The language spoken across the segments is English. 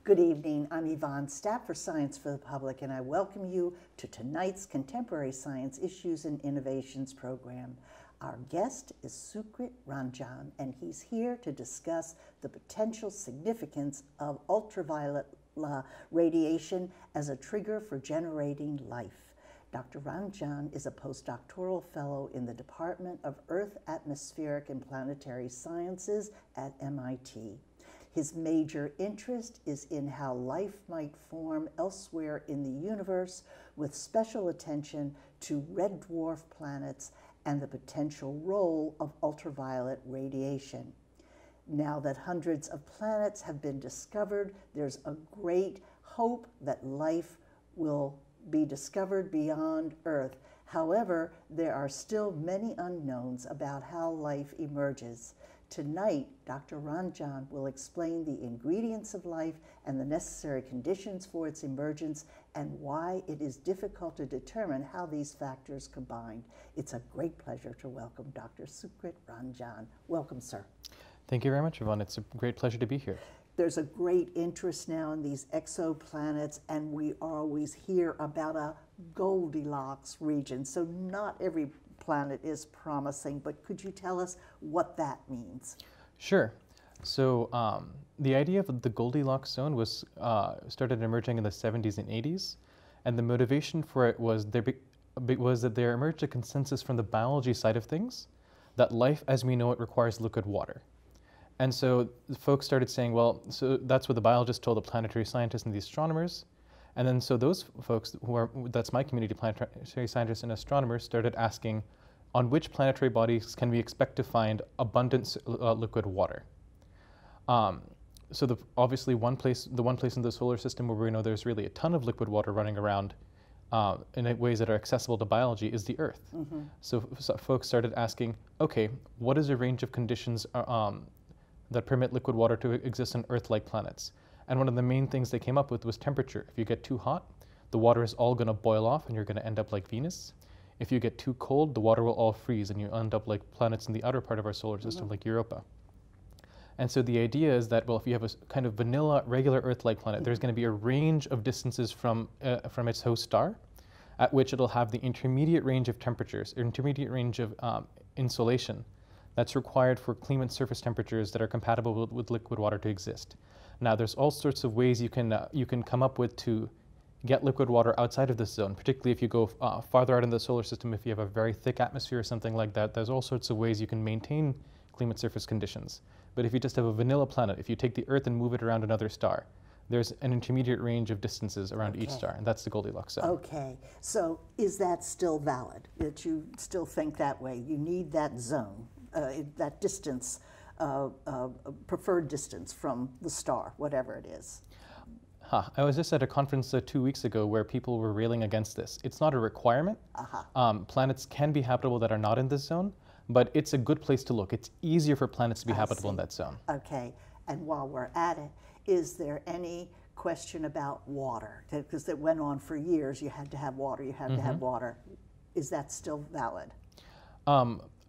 Good evening, I'm Yvonne Stapp for Science for the Public, and I welcome you to tonight's Contemporary Science Issues and Innovations program. Our guest is Sukrit Ranjan, and he's here to discuss the potential significance of ultraviolet radiation as a trigger for generating life. Dr. Ranjan is a postdoctoral fellow in the Department of Earth, Atmospheric and Planetary Sciences at MIT. His major interest is in how life might form elsewhere in the universe, with special attention to red dwarf planets and the potential role of ultraviolet radiation. Now that hundreds of planets have been discovered, there's a great hope that life will be discovered beyond Earth. However, there are still many unknowns about how life emerges. Tonight, Dr. Ranjan will explain the ingredients of life and the necessary conditions for its emergence and why it is difficult to determine how these factors combine. It's a great pleasure to welcome Dr. Sukrit Ranjan. Welcome, sir. Thank you very much, Yvonne. It's a great pleasure to be here. There's a great interest now in these exoplanets, and we always hear about a Goldilocks region. So not every planet is promising, but could you tell us what that means? Sure. So the idea of the Goldilocks Zone was started emerging in the 70s and 80s, and the motivation for it was that there emerged a consensus from the biology side of things that life as we know it requires liquid water. And so folks started saying, well, so that's what the biologists told the planetary scientists and the astronomers. And then so those folks that's my community, planetary scientists and astronomers, started asking, on which planetary bodies can we expect to find abundant liquid water? So obviously the one place in the solar system where we know there's really a ton of liquid water running around in ways that are accessible to biology is the Earth. Mm-hmm. So folks started asking, okay, what is a range of conditions that permit liquid water to exist on Earth-like planets? And one of the main things they came up with was temperature. If you get too hot, the water is all going to boil off and you're going to end up like Venus. If you get too cold, the water will all freeze and you end up like planets in the outer part of our solar system, like Europa. And so the idea is that, well, if you have a kind of vanilla, regular Earth-like planet, there's going to be a range of distances from its host star, at which it'll have the intermediate range of temperatures, or intermediate range of insolation that's required for climate surface temperatures that are compatible with liquid water to exist. Now, there's all sorts of ways you can come up with to get liquid water outside of this zone, particularly if you go farther out in the solar system, if you have a very thick atmosphere or something like that. There's all sorts of ways you can maintain climate surface conditions. But if you just have a vanilla planet, if you take the Earth and move it around another star, there's an intermediate range of distances around each star, and that's the Goldilocks zone. Okay, so is that still valid, that you still think that way? You need that zone, that distance, preferred distance from the star, whatever it is. I was just at a conference 2 weeks ago where people were railing against this. It's not a requirement. Planets can be habitable that are not in this zone, but it's a good place to look. It's easier for planets to be habitable in that zone. Okay, and while we're at it, is there any question about water? Because it went on for years, you had to have water, you had to have water. Is that still valid?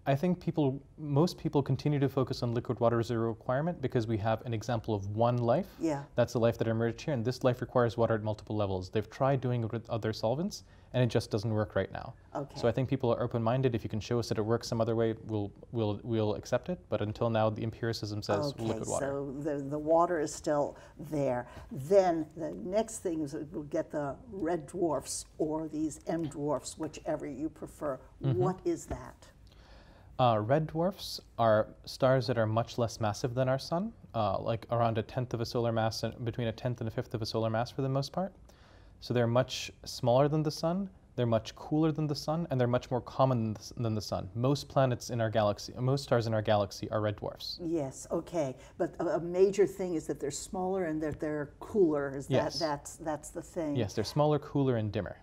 I think most people continue to focus on liquid water as a requirement because we have an example of one life. Yeah. That's the life that emerged here, and this life requires water at multiple levels. They've tried doing it with other solvents, and it just doesn't work right now. Okay. So I think people are open-minded. If you can show us that it works some other way, we'll accept it. But until now, the empiricism says liquid water. So the water is still there. Then the next thing is we'll get the red dwarfs or these M dwarfs, whichever you prefer. What is that? Red dwarfs are stars that are much less massive than our sun, like around a tenth of a solar mass, and between a tenth and a fifth of a solar mass for the most part. So they're much smaller than the sun, they're much cooler than the sun, and they're much more common than the sun. Most planets in our galaxy, most stars in our galaxy are red dwarfs. Yes, okay, but a major thing is that they're smaller and that they're cooler. That's the thing? Yes, they're smaller, cooler, and dimmer.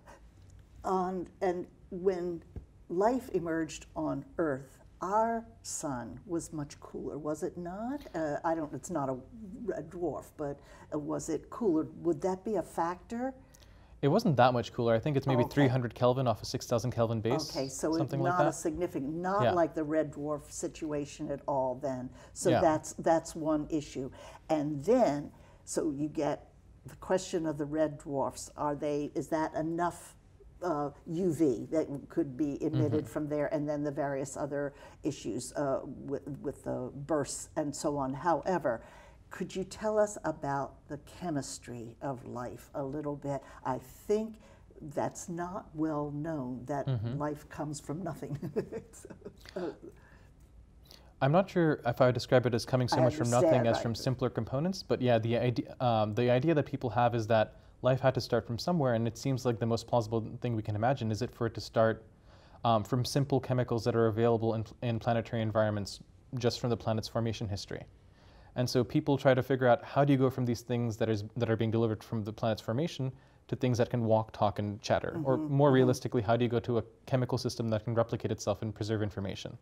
And when life emerged on Earth, our sun was much cooler, was it not? It's not a red dwarf, but was it cooler? Would that be a factor? It wasn't that much cooler. I think it's maybe 300 Kelvin off a 6,000 Kelvin base. Okay, so something it's not like that. A significant, not like the red dwarf situation at all then. So that's one issue. And then, so you get the question of the red dwarfs, is that enough UV that could be emitted from there, and then the various other issues with the bursts and so on. However, could you tell us about the chemistry of life a little bit? I think that's not well known, that life comes from nothing. I'm not sure if I would describe it as coming so much from nothing as from simpler components, but yeah, the idea that people have is that life had to start from somewhere, and it seems like the most plausible thing we can imagine is for it to start from simple chemicals that are available in planetary environments just from the planet's formation history. And so people try to figure out, how do you go from these things that are being delivered from the planet's formation to things that can walk, talk, and chatter? Or more realistically, how do you go to a chemical system that can replicate itself and preserve information?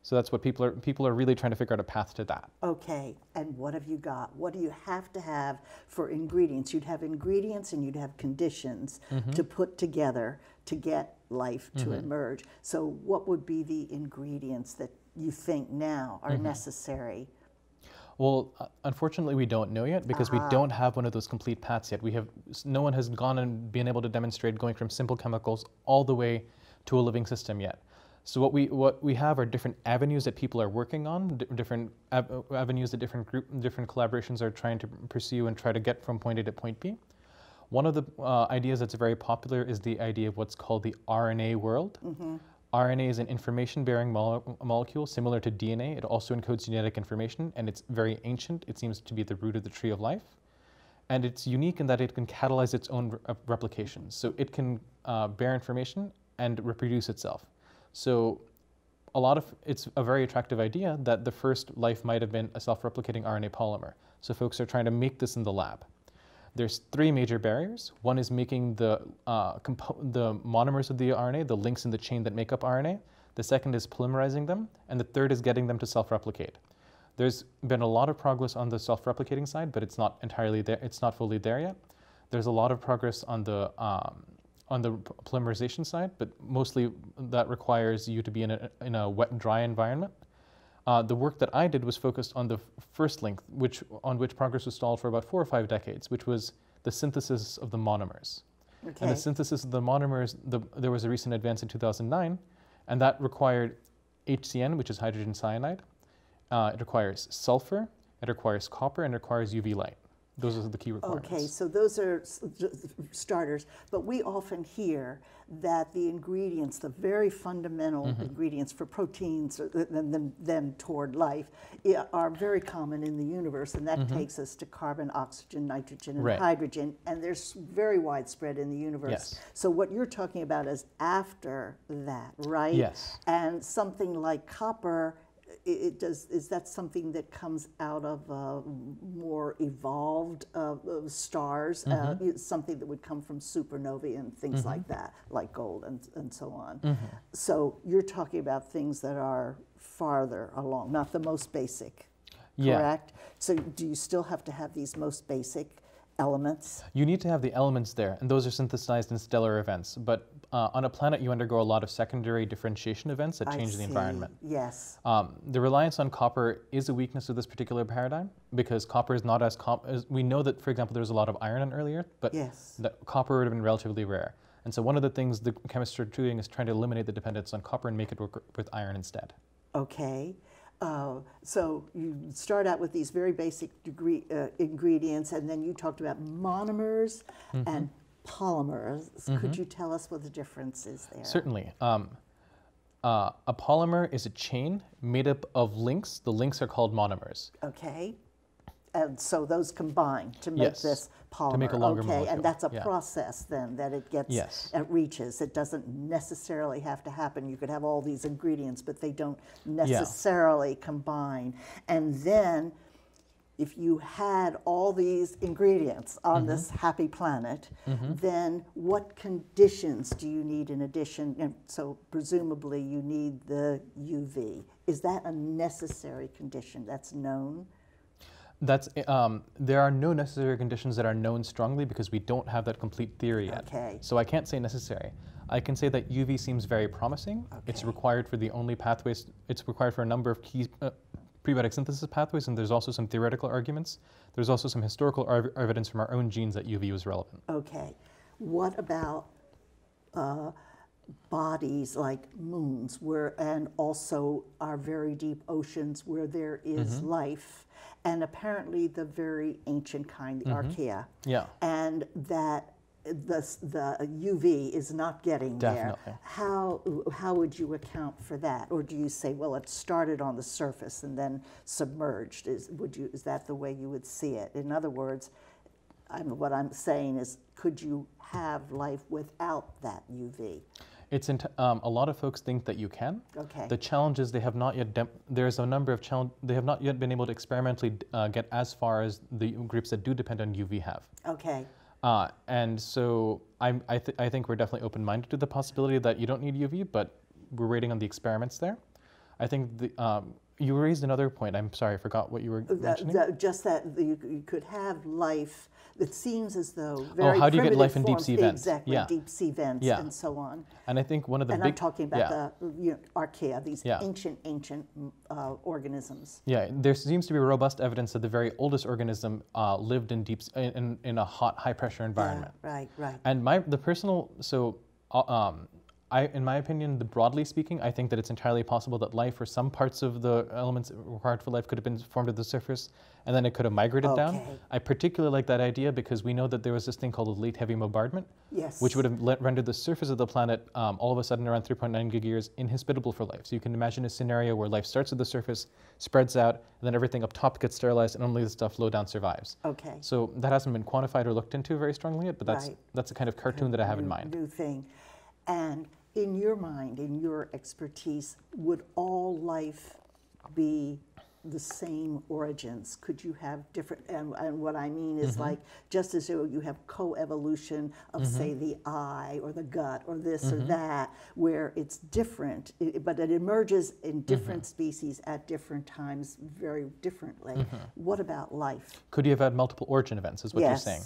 So that's what people are really trying to figure out a path to that. Okay, and what have you got? What do you have to have for ingredients? You'd have ingredients and you'd have conditions to put together to get life to emerge. So what would be the ingredients that you think now are necessary? Well, unfortunately, we don't know yet, because we don't have one of those complete paths yet. No one has gone and been able to demonstrate going from simple chemicals all the way to a living system yet. So what we have are different avenues that people are working on, different avenues that different collaborations are trying to pursue and try to get from point A to point B. One of the ideas that's very popular is the idea of what's called the RNA world. RNA is an information-bearing molecule similar to DNA. It also encodes genetic information, and it's very ancient. It seems to be the root of the tree of life. And it's unique in that it can catalyze its own replication. So it can bear information and reproduce itself. So it's a very attractive idea that the first life might have been a self-replicating RNA polymer. So folks are trying to make this in the lab. There's three major barriers. One is making the monomers of the RNA, the links in the chain that make up RNA. The second is polymerizing them. And the third is getting them to self-replicate. There's been a lot of progress on the self-replicating side, but it's not entirely there. It's not fully there yet. There's a lot of progress on the polymerization side, but mostly that requires you to be in a wet, dry environment. The work that I did was focused on the first link, on which progress was stalled for about 4 or 5 decades, which was the synthesis of the monomers. Okay. And the synthesis of the monomers, there was a recent advance in 2009, and that required HCN, which is hydrogen cyanide. It requires sulfur, it requires copper, and it requires UV light. Those are the key requirements. Okay, so those are starters, but we often hear that the ingredients, the very fundamental ingredients for proteins, then toward life, are very common in the universe, and that takes us to carbon, oxygen, nitrogen, and hydrogen, and they're very widespread in the universe. Yes. So what you're talking about is after that, right? Yes. And something like copper, is that something that comes out of more evolved stars, something that would come from supernovae and things like that, like gold and so on? So you're talking about things that are farther along, not the most basic, correct? So do you still have to have these most basic elements? You need to have the elements there, and those are synthesized in stellar events. But on a planet, you undergo a lot of secondary differentiation events that change the environment. Yes. The reliance on copper is a weakness of this particular paradigm, because copper is not as we know that, for example, there was a lot of iron on early Earth, but that copper would have been relatively rare. And so one of the things the chemists are doing is trying to eliminate the dependence on copper and make it work with iron instead. Okay. So you start out with these very basic ingredients, and then you talked about monomers and polymers. Could you tell us what the difference is there? Certainly. A polymer is a chain made up of links. The links are called monomers. Okay. And so those combine to make this polymer. To make a longer molecule. And that's a process then that it gets, it reaches. It doesn't necessarily have to happen. You could have all these ingredients, but they don't necessarily combine. And then if you had all these ingredients on this happy planet, then what conditions do you need in addition? And so presumably you need the UV. Is that a necessary condition that's known? There are no necessary conditions that are known strongly, because we don't have that complete theory yet. Okay. So I can't say necessary. I can say that UV seems very promising. It's required for the only pathways. It's required for a number of key prebiotic synthesis pathways, and there's also some theoretical arguments. There's also some historical evidence from our own genes that UV was relevant. Okay. What about bodies like moons and also our very deep oceans where there is life, and apparently the very ancient kind, the Archaea, and that the UV is not getting there. How would you account for that? Or do you say, well, it started on the surface and then submerged? Is that the way you would see it? In other words, what I'm saying is, could you have life without that UV? It's a lot of folks think that you can. Okay. The challenge is they have not yet. There's a number of they have not yet been able to experimentally get as far as the groups that do depend on UV have. Okay. And so I think we're definitely open-minded to the possibility that you don't need UV, but we're waiting on the experiments there. I think you raised another point. I'm sorry, I forgot what you were mentioning. Just that you could have life. It seems as though very how do you get life in forms, deep sea vents? Exactly, deep sea vents and so on. And I think one of the I'm talking about the Archaea, these ancient organisms. Yeah, there seems to be robust evidence that the very oldest organism lived in in a hot, high-pressure environment. Yeah, right. And in my opinion, broadly speaking, I think that it's entirely possible that life, or some parts of the elements required for life, could have been formed at the surface, and then it could have migrated down. I particularly like that idea because we know that there was this thing called a late heavy bombardment, which would have rendered the surface of the planet all of a sudden around 3.9 gig years inhospitable for life. So you can imagine a scenario where life starts at the surface, spreads out, and then everything up top gets sterilized, and only the stuff low down survives. Okay. So that hasn't been quantified or looked into very strongly yet, but that's the kind of cartoon that I have in mind. New thing. And in your mind, in your expertise, would all life be the same origins? Could you have different, and what I mean is like, just as you have co-evolution of say the eye or the gut or this or that, where it's different, but it emerges in different species at different times very differently. What about life? Could you have had multiple origin events, is what you're saying?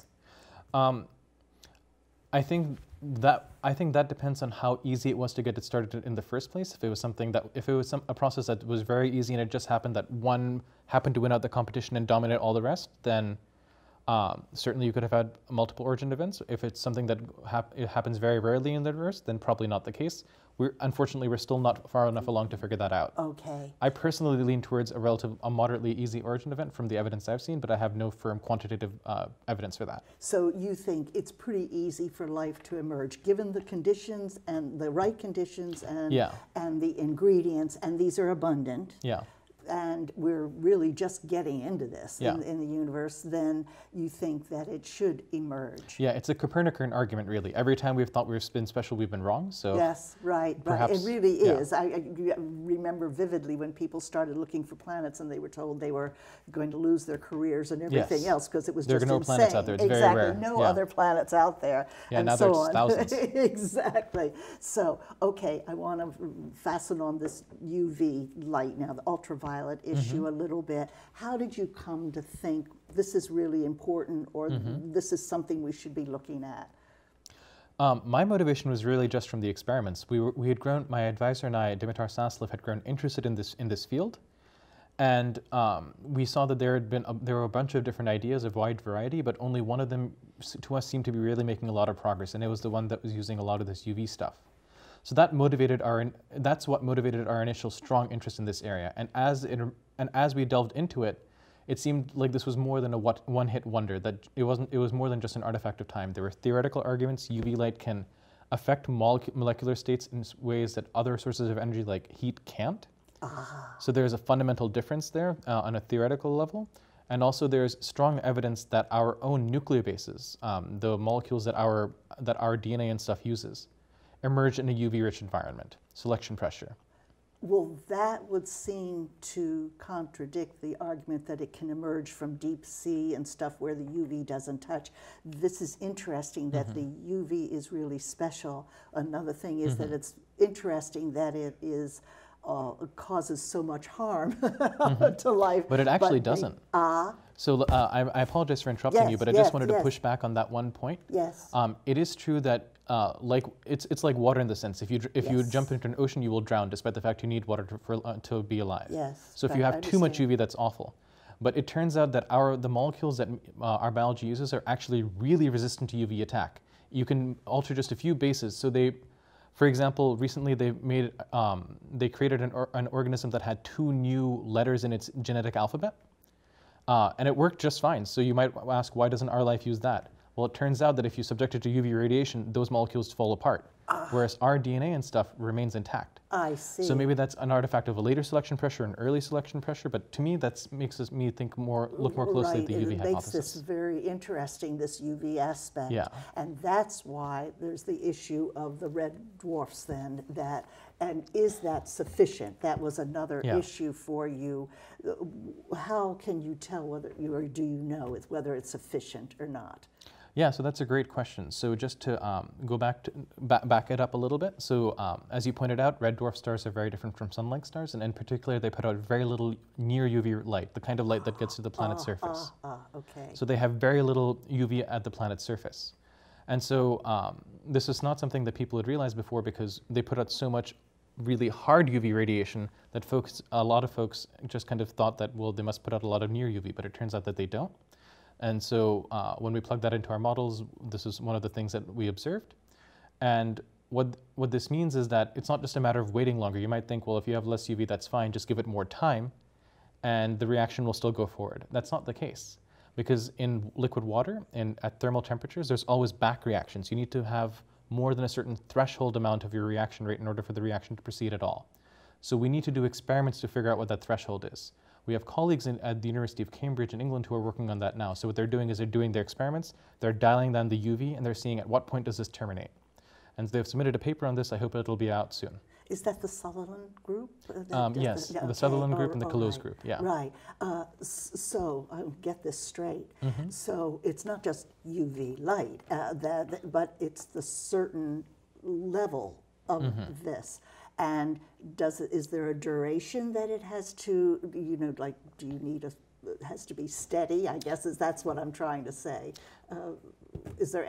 I think that depends on how easy it was to get it started in the first place. If it was a process that was very easy and it just happened that one happened to win out the competition and dominate all the rest, then certainly you could have had multiple origin events. If it's something that it happens very rarely in the universe, then probably not the case. Unfortunately, we're still not far enough along to figure that out. Okay. I personally lean towards a moderately easy origin event from the evidence I've seen, but I have no firm quantitative evidence for that. So you think it's pretty easy for life to emerge, given the conditions and the right conditions and the ingredients, and these are abundant. Yeah. And we're really just getting into this in the universe, then you think that it should emerge. Yeah, it's a Copernican argument, really. Every time we've thought we've been special, we've been wrong. So yes, right. Perhaps, it really is. I remember vividly when people started looking for planets and they were told they were going to lose their careers and everything else because it was just insane. There are no planets out there. It's very rare. No other planets out there. Yeah, and now so there's on. thousands. Exactly. So, okay, I want to fasten on this UV light now, the ultraviolet issue a little bit. How did you come to think this is really important, or this is something we should be looking at? My motivation was really just from the experiments. We had grown. My advisor and I, Dimitar Saslev, had grown interested in this field, and we saw that there were a bunch of different ideas of wide variety, but only one of them to us seemed to be really making a lot of progress, and it was the one that was using a lot of this UV stuff. So that's what motivated our initial strong interest in this area. And as we delved into it, it seemed like this was more than a one-hit wonder. That it was more than just an artifact of time. There were theoretical arguments. UV light can affect molecular states in ways that other sources of energy like heat can't. So there's a fundamental difference there on a theoretical level. And also there's strong evidence that our own nucleobases, the molecules that our DNA and stuff uses, emerge in a UV-rich environment, selection pressure. Well, that would seem to contradict the argument that it can emerge from deep sea and stuff where the UV doesn't touch. This is interesting that the UV is really special. Another thing is that it's interesting that it is causes so much harm to life. But it actually doesn't. So I apologize for interrupting you, but I just wanted to push back on that one point. Yes. It is true that it's like water in the sense if you Yes. jump into an ocean, you will drown, despite the fact you need water to be alive. Yes, So if right, you I have too much understand. UV, that's awful. But it turns out that the molecules that our biology uses are actually really resistant to UV attack. You can alter just a few bases. So for example, recently they created an organism that had 2 new letters in its genetic alphabet, and it worked just fine. So you might ask, why doesn't our life use that? Well, it turns out that if you subject it to UV radiation, those molecules fall apart, whereas our DNA and stuff remains intact. I see. So maybe that's an artifact of a later selection pressure, an early selection pressure, but to me that makes me look more closely at the UV It makes this hypothesis. very interesting, this UV aspect. Yeah. And that's why there's the issue of the red dwarfs then, and is that sufficient? That was another Yeah. issue for you. How can you tell whether do you know whether it's sufficient or not? Yeah, so that's a great question. So just to go back it up a little bit. So as you pointed out, red dwarf stars are very different from sun-like stars, and in particular, they put out very little near UV light, the kind of light that gets to the planet's surface. Okay. So they have very little UV at the planet's surface. And so this is not something that people had realized before, because they put out so much really hard UV radiation that a lot of folks just kind of thought that, well, they must put out a lot of near UV, but it turns out that they don't. And so when we plug that into our models, this is one of the things that we observed. And what this means is that it's not just a matter of waiting longer. You might think, well, if you have less UV, that's fine, just give it more time, and the reaction will still go forward. That's not the case, because in liquid water and at thermal temperatures, there's always back reactions. You need to have more than a certain threshold amount of your reaction rate in order for the reaction to proceed at all. So we need to do experiments to figure out what that threshold is. We have colleagues at the University of Cambridge in England who are working on that now. So what they're doing is they're doing their experiments, they're dialing down the UV, and they're seeing at what point does this terminate. And they've submitted a paper on this. I hope it'll be out soon. Is that the Sutherland group? Yes, the Sutherland group and the Close group, yeah. Right. So I'll get this straight. So it's not just UV light, but it's the certain level of this. And is there a duration that it has to, like, do you need it has to be steady? I guess that's what I'm trying to say. Is there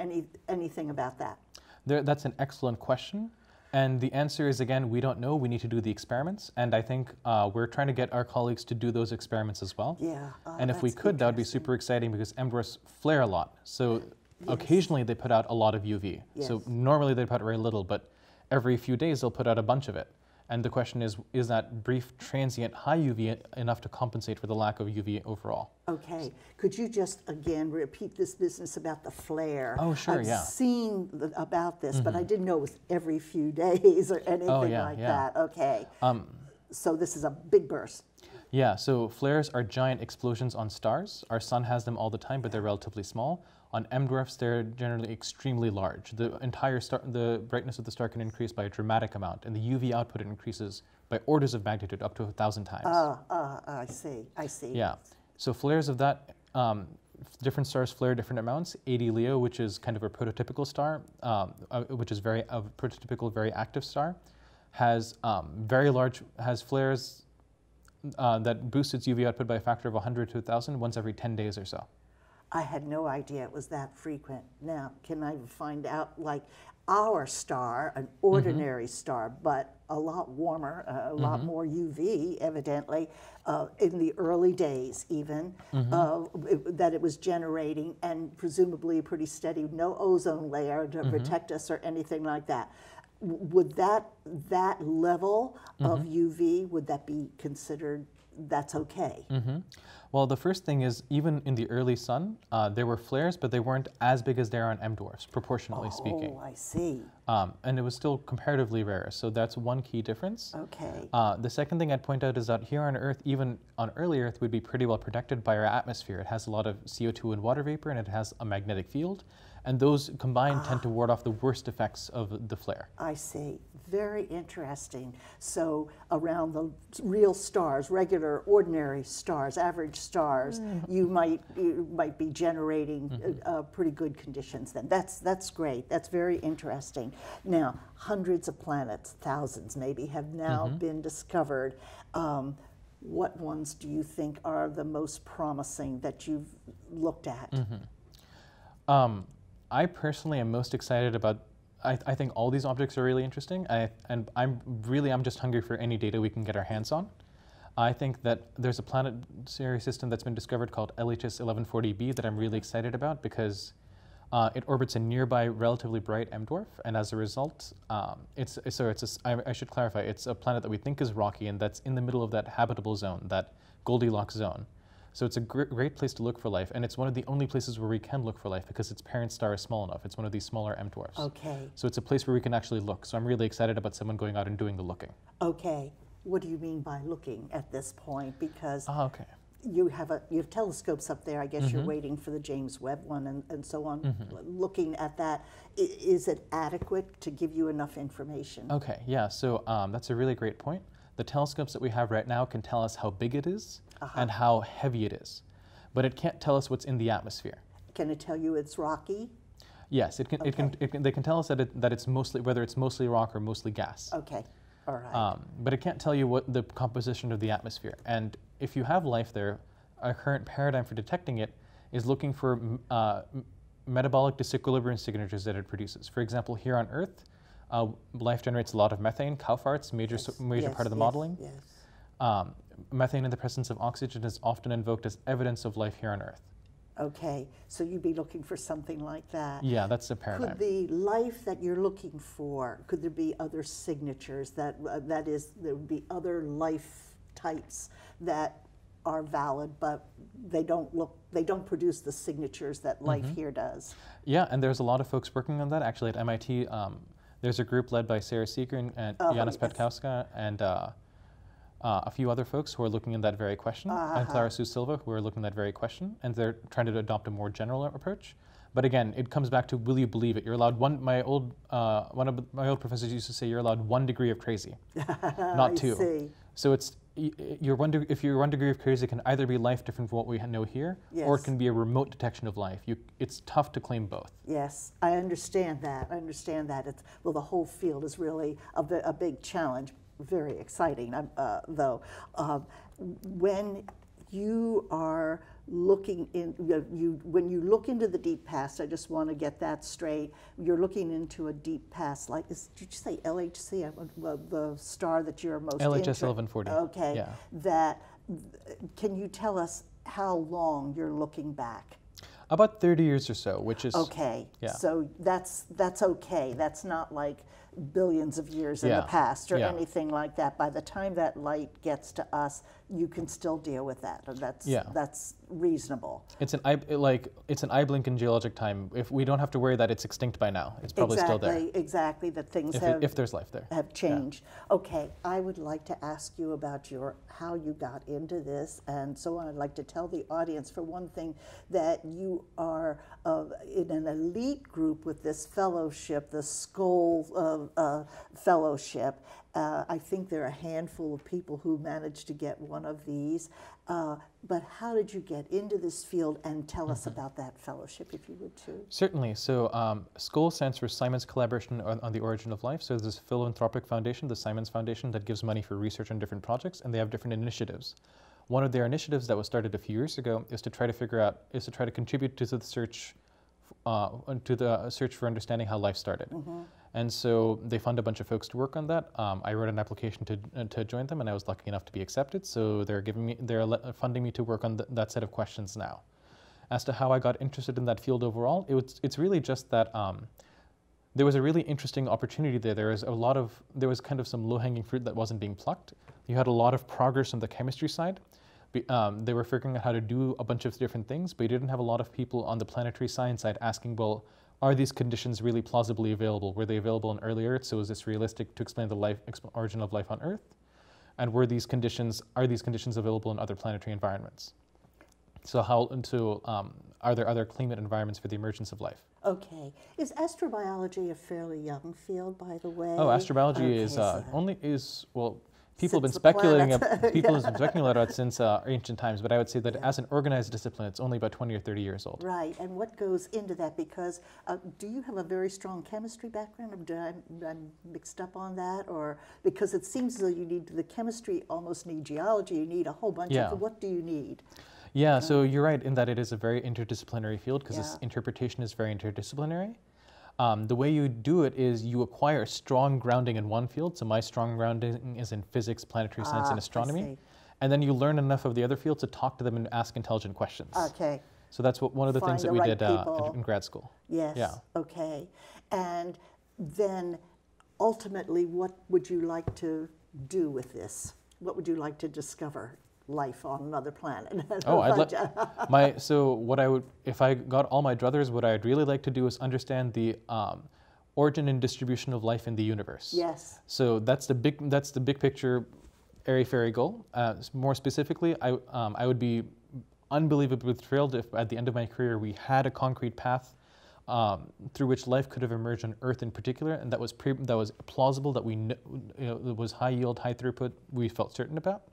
anything about that? That's an excellent question. And the answer is, again, we don't know. We need to do the experiments. And I think we're trying to get our colleagues to do those experiments as well. Yeah. And if we could, that would be super exciting, because M dwarfs flare a lot. So occasionally they put out a lot of UV. Yes. So normally they put out very little, but every few days they'll put out a bunch of it. And the question is that brief, transient, high UV enough to compensate for the lack of UV overall? Okay. Could you just, again, repeat this business about the flare? Oh, sure, I've yeah. seen about this, but I didn't know it was every few days or anything like yeah. that. Okay. So this is a big burst. Yeah, so flares are giant explosions on stars. Our sun has them all the time, but they're relatively small. On M dwarfs, they're generally extremely large. The brightness of the star can increase by a dramatic amount, and the UV output increases by orders of magnitude, up to 1,000 times. I see. Yeah. So flares of that, different stars flare different amounts. 80 Leo, which is kind of a prototypical star, which is a prototypical, very active star, has flares that boost its UV output by a factor of 100 to 1,000 once every 10 days or so. I had no idea it was that frequent. Now, can I find out, like, our star, an ordinary star, but a lot warmer, a lot more UV, evidently, in the early days even, that it was generating, and presumably pretty steady, no ozone layer to protect us or anything like that. Would that level of UV, would that be considered that's okay? Well, the first thing is, even in the early sun, there were flares, but they weren't as big as they are on M dwarfs, proportionally speaking. Oh, I see. And it was still comparatively rare, so that's one key difference. Okay. The second thing I'd point out is that here on Earth, even on early Earth, we'd be pretty well protected by our atmosphere. It has a lot of CO2 and water vapor, and it has a magnetic field. And those combined tend to ward off the worst effects of the flare. I see. Very interesting. So around the real stars, regular, ordinary stars, average stars, you might be generating pretty good conditions then. That's great. That's very interesting. Now, hundreds of planets, thousands maybe, have now been discovered. What ones do you think are the most promising that you've looked at? I personally am most excited about I think all these objects are really interesting, I'm just hungry for any data we can get our hands on. I think that there's a planetary system that's been discovered called LHS 1140b that I'm really excited about because it orbits a nearby relatively bright M dwarf, and as a result, I should clarify, it's a planet that we think is rocky and that's in the middle of that habitable zone, that Goldilocks zone. So it's a great place to look for life, and it's one of the only places where we can look for life because its parent star is small enough. It's one of these smaller M dwarfs. Okay. So it's a place where we can actually look. So I'm really excited about someone going out and doing the looking. Okay. What do you mean by looking at this point? Because okay. you have telescopes up there. I guess you're waiting for the James Webb one and so on. Looking at that, is it adequate to give you enough information? Okay, yeah, so that's a really great point. The telescopes that we have right now can tell us how big it is and how heavy it is, but it can't tell us what's in the atmosphere. Can it tell you it's rocky? Yes, it can. Okay. They can tell us that it's mostly, whether it's mostly rock or mostly gas. Okay, all right. But it can't tell you what the composition of the atmosphere. And if you have life there, our current paradigm for detecting it is looking for metabolic disequilibrium signatures that it produces. For example, here on Earth, life generates a lot of methane, cow farts, major part of the modeling. Yes. Methane in the presence of oxygen is often invoked as evidence of life here on Earth. Okay, so you'd be looking for something like that. Yeah, that's the paradigm. Could the life that you're looking for, could there be other signatures that there would be other life types that are valid, but they don't produce the signatures that life here does? Yeah, and there's a lot of folks working on that. Actually, at MIT, there's a group led by Sarah Seeger and Janis Petkowska and a few other folks who are looking at that very question, and Clara Sue Silva, who are looking at that very question, and they're trying to adopt a more general approach. But again, it comes back to, will you believe it? You're allowed one. One of my old professors used to say you're allowed 1 degree of crazy, not 2. See. So it's if your 1 degree of crazy can either be life different from what we know here, or it can be a remote detection of life. It's tough to claim both. Yes, I understand that. Well, the whole field is really a big challenge. Very exciting, though. When you are looking in, when you look into the deep past, I just want to get that straight. You're looking into a deep past, like did you say LHC, the star that you're most LHS 1140. Okay. Yeah. That can you tell us how long you're looking back? About 30 years or so, which is okay. Yeah. So that's okay. That's not like billions of years in the past or anything like that. By the time that light gets to us, you can still deal with that. That's reasonable. It's an eye blink in geologic time. If we don't have to worry that it's extinct by now, it's probably still there. Exactly. That things if there's life there have changed. Yeah. Okay, I would like to ask you about how you got into this and so on. I'd like to tell the audience, for one thing, that you are in an elite group with this fellowship, the Skoll Fellowship. I think there are a handful of people who managed to get one of these. But how did you get into this field, and tell us about that fellowship, if you would, too? Certainly. So Skoll stands for Simon's Collaboration on the Origin of Life. So there's this philanthropic foundation, the Simons Foundation, that gives money for research on different projects, and they have different initiatives. One of their initiatives that was started a few years ago is to try to contribute to the search for understanding how life started. And so they fund a bunch of folks to work on that. I wrote an application to join them, and I was lucky enough to be accepted. So they're funding me to work on that set of questions now. As to how I got interested in that field overall, it's really just that there was a really interesting opportunity there. There was kind of some low-hanging fruit that wasn't being plucked. You had a lot of progress on the chemistry side. They were figuring out how to do a bunch of different things, but you didn't have a lot of people on the planetary science side asking, well, are these conditions really plausibly available? Were they available on early Earth? So is this realistic to explain the origin of life on Earth? And are these conditions available in other planetary environments? So are there other climate environments for the emergence of life? Okay. Is astrobiology a fairly young field, by the way? Oh, astrobiology people have been speculating about it since ancient times, but I would say that as an organized discipline, it's only about 20 or 30 years old. Right, and what goes into that? Because do you have a very strong chemistry background? I'm mixed up on that, or because it seems as though you need the chemistry, almost need geology. You need a whole bunch of. What do you need? Yeah, so you're right in that it is a very interdisciplinary field because this interpretation is very interdisciplinary. The way you do it is you acquire strong grounding in one field. So my strong grounding is in physics, planetary science, and astronomy. I see. And then you learn enough of the other fields to talk to them and ask intelligent questions. Okay. So that's one of the things Find that we the did right people. in grad school. Yes. Yeah. Okay. And then ultimately, what would you like to do with this? What would you like to discover? Life on another planet. Oh, so what I would, if I got all my druthers, what I'd really like to do is understand the origin and distribution of life in the universe. Yes. So that's the big picture, airy-fairy goal. More specifically, I would be unbelievably thrilled if at the end of my career we had a concrete path through which life could have emerged on Earth in particular, and that was plausible, that that was high yield, high throughput, we felt certain about.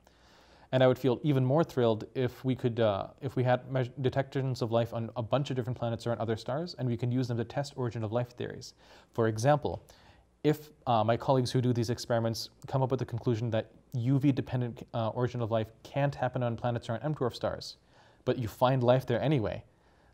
And I would feel even more thrilled if we could, if we had detections of life on a bunch of different planets or on other stars, and we can use them to test origin of life theories. For example, if my colleagues who do these experiments come up with the conclusion that UV-dependent origin of life can't happen on planets or on M-dwarf stars, but you find life there anyway,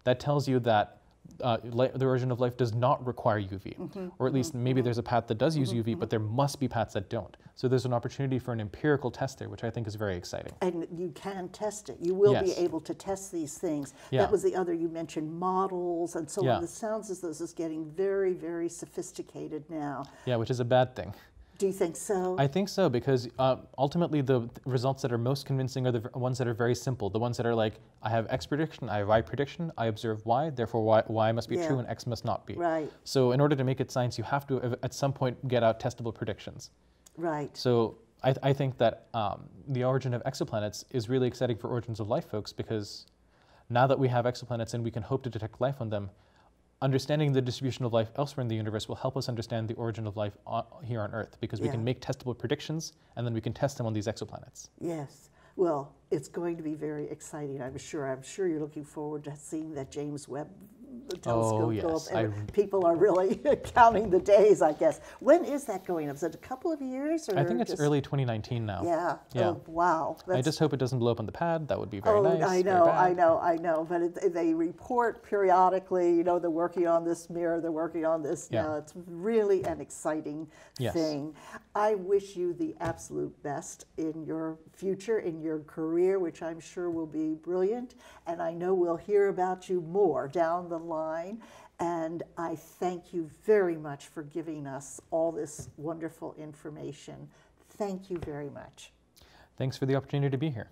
that tells you that the origin of life does not require UV, or at least maybe there's a path that does use UV, but there must be paths that don't. So there's an opportunity for an empirical test there, which I think is very exciting. And you can test it. You will be able to test these things. Yeah. That was the other, you mentioned models and so Yeah. on. It sounds as though this is getting very, very sophisticated now. Yeah, which is a bad thing. Do you think so? I think so, because ultimately the results that are most convincing are the ones that are very simple. The ones that are like, I have X prediction, I have Y prediction, I observe Y, therefore Y must be true and X must not be. Right. So in order to make it science, you have to at some point get out testable predictions. Right. So I think that the origin of exoplanets is really exciting for origins of life, folks, because now that we have exoplanets and we can hope to detect life on them, understanding the distribution of life elsewhere in the universe will help us understand the origin of life here on Earth, because we can make testable predictions and then we can test them on these exoplanets. Yes. Well, it's going to be very exciting, I'm sure. I'm sure you're looking forward to seeing that James Webb telescope go up. And people are really counting the days, I guess. When is that going up? Is it a couple of years? Or I think it's early 2019 now. Yeah. Yeah. Oh, wow. I just hope it doesn't blow up on the pad. That would be very nice. I know. But they report periodically, you know, they're working on this mirror, they're working on this now. It's really an exciting thing. I wish you the absolute best in your future, in your career, which I'm sure will be brilliant. And I know we'll hear about you more down the line. And I thank you very much for giving us all this wonderful information. Thank you very much. Thanks for the opportunity to be here.